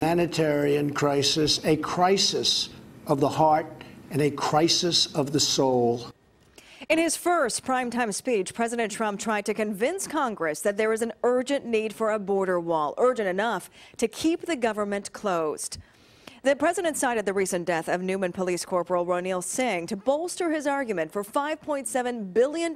Humanitarian crisis, a crisis of the heart and a crisis of the soul. In his first primetime speech, President Trump tried to convince Congress that there is an urgent need for a border wall, urgent enough to keep the government closed. The president cited the recent death of Newman Police Corporal Ronil Singh to bolster his argument for $5.7 billion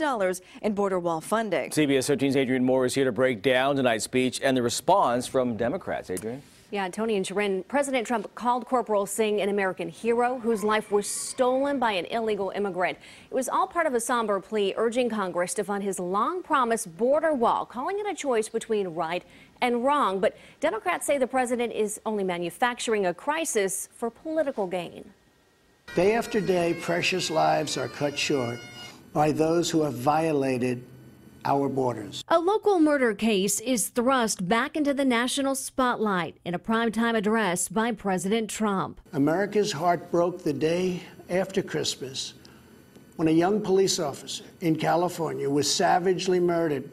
in border wall funding. CBS 13's Adrian Moore is here to break down tonight's speech and the response from Democrats. Adrian? Yeah, Tony and Sharon, President Trump called Corporal Singh an American hero whose life was stolen by an illegal immigrant. It was all part of a somber plea urging Congress to fund his long-promised border wall, calling it a choice between right and wrong. But Democrats say the president is only manufacturing a crisis for political gain. Day after day, precious lives are cut short by those who have violated our borders. A local murder case is thrust back into the national spotlight in a primetime address by President Trump. America's heart broke the day after Christmas when a young police officer in California was savagely murdered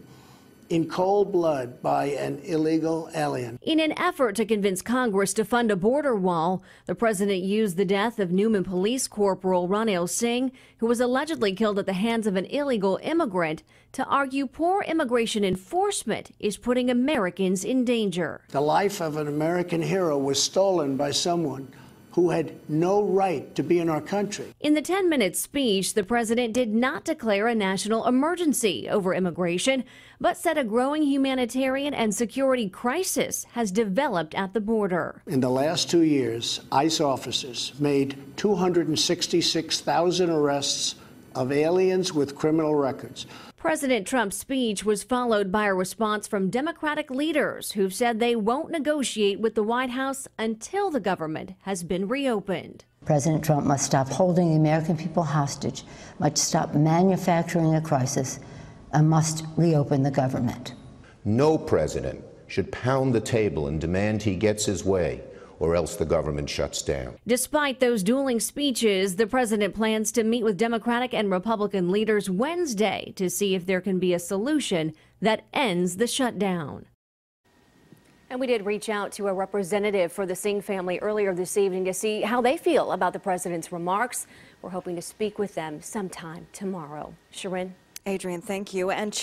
in cold blood by an illegal alien. In an effort to convince Congress to fund a border wall, the president used the death of Newman Police Corporal Ronil Singh, who was allegedly killed at the hands of an illegal immigrant, to argue poor immigration enforcement is putting Americans in danger. The life of an American hero was stolen by someone who had no right to be in our country. In the 10-minute speech, the president did not declare a national emergency over immigration, but said a growing humanitarian and security crisis has developed at the border. In the last 2 years, ICE officers made 266,000 arrests of aliens with criminal records. President Trump's speech was followed by a response from Democratic leaders who've said they won't negotiate with the White House until the government has been reopened. President Trump must stop holding the American people hostage, must stop manufacturing a crisis, and must reopen the government. No president should pound the table and demand he gets his way, or else the government shuts down. Despite those dueling speeches, the president plans to meet with Democratic and Republican leaders Wednesday to see if there can be a solution that ends the shutdown. And we did reach out to a representative for the Singh family earlier this evening to see how they feel about the president's remarks. We're hoping to speak with them sometime tomorrow. Sharon? Adrian, thank you. And